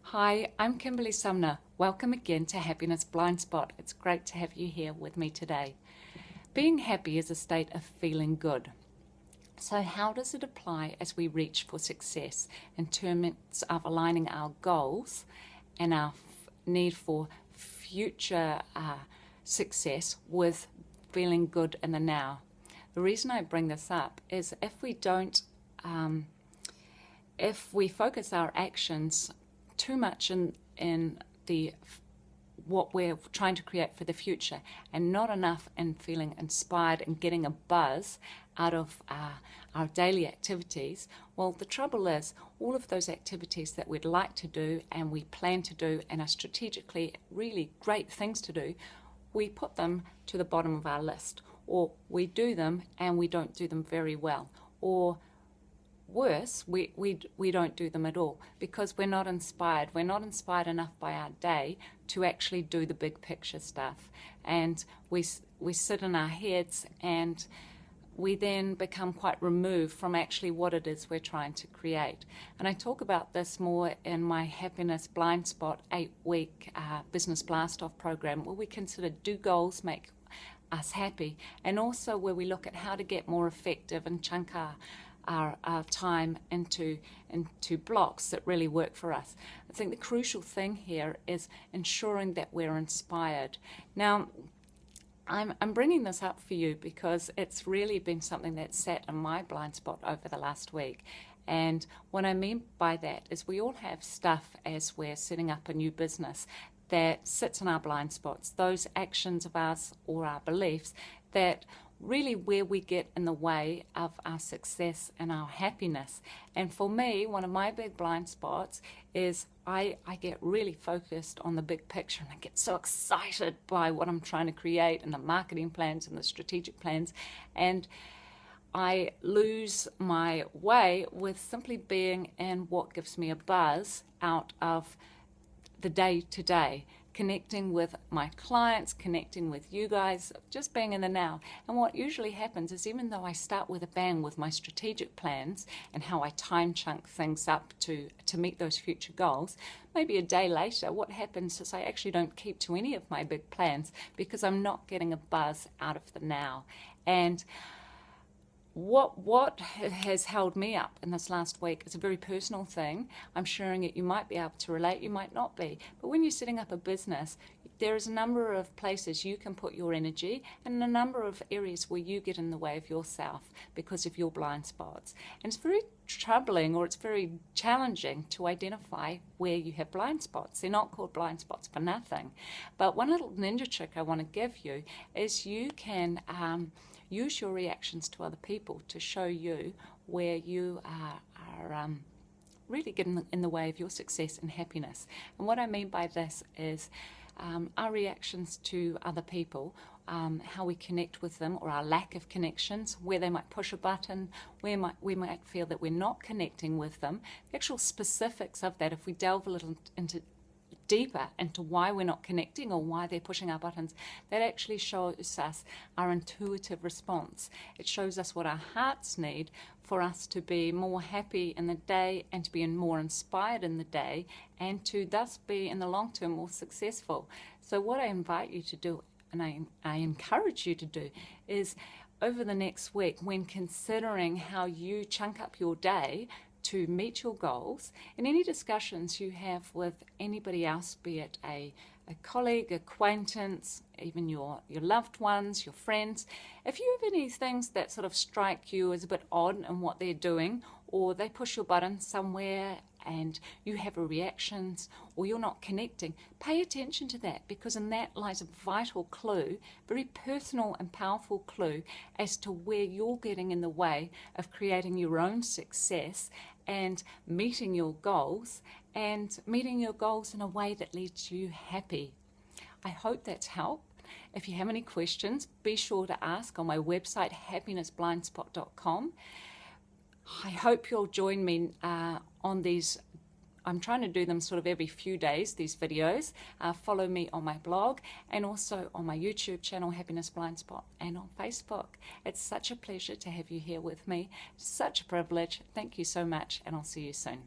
Hi, I'm Kimberly Sumner. Welcome again to Happiness Blind Spot. It's great to have you here with me today. Being happy is a state of feeling good. So how does it apply as we reach for success in terms of aligning our goals and our need for future success with feeling good in the now? The reason I bring this up is if we focus our actions too much in what we're trying to create for the future and not enough in feeling inspired and getting a buzz out of our daily activities, well, the trouble is all of those activities that we'd like to do and we plan to do and are strategically really great things to do, we put them to the bottom of our list, or we do them and we don't do them very well, or worse, we don't do them at all because we're not inspired. We're not inspired enough by our day to actually do the big picture stuff. And we sit in our heads and we then become quite removed from actually what it is we're trying to create. And I talk about this more in my Happiness Blind Spot 8-week Business Blast-Off program, where we consider, do goals make us happy? And also where we look at how to get more effective and chunk our time into blocks that really work for us. I think the crucial thing here is ensuring that we're inspired. Now, I'm bringing this up for you because it's really been something that sat in my blind spot over the last week. And what I mean by that is we all have stuff as we're setting up a new business that sits in our blind spots, those actions of ours or our beliefs that really where we get in the way of our success and our happiness. And for me, one of my big blind spots is I get really focused on the big picture and I get so excited by what I'm trying to create and the marketing plans and the strategic plans, and I lose my way with simply being in what gives me a buzz out of the day-to-day, connecting with my clients, connecting with you guys, just being in the now. And what usually happens is, even though I start with a bang with my strategic plans and how I time chunk things up to meet those future goals, maybe a day later what happens is I actually don't keep to any of my big plans because I'm not getting a buzz out of the now. And what has held me up in this last week is a very personal thing. I'm sharing it. You might be able to relate, you might not be. But when you're setting up a business, there is a number of places you can put your energy and a number of areas where you get in the way of yourself because of your blind spots. And it's very troubling, or it's very challenging to identify where you have blind spots. They're not called blind spots for nothing. But one little ninja trick I want to give you is you can use your reactions to other people to show you where you are really getting in the way of your success and happiness. And what I mean by this is our reactions to other people, how we connect with them, or our lack of connections, where they might push a button, where we might feel that we're not connecting with them. The actual specifics of that, if we delve a little deeper into why we're not connecting or why they're pushing our buttons, that actually shows us our intuitive response. It shows us what our hearts need for us to be more happy in the day and to be more inspired in the day and to thus be in the long term more successful. So what I invite you to do, and I encourage you to do, is over the next week, when considering how you chunk up your day to meet your goals, in any discussions you have with anybody else, be it a colleague, acquaintance, even your loved ones, your friends, if you have any things that sort of strike you as a bit odd in what they're doing, or they push your button somewhere and you have a reaction, or you're not connecting, pay attention to that, because in that lies a vital clue, very personal and powerful clue as to where you're getting in the way of creating your own success and meeting your goals, and meeting your goals in a way that leaves you happy. I hope that's helped. If you have any questions, be sure to ask on my website, happinessblindspot.com. I hope you'll join me on these. I'm trying to do them sort of every few days, these videos. Follow me on my blog and also on my YouTube channel, Happiness Blind Spot, and on Facebook. It's such a pleasure to have you here with me. Such a privilege. Thank you so much, and I'll see you soon.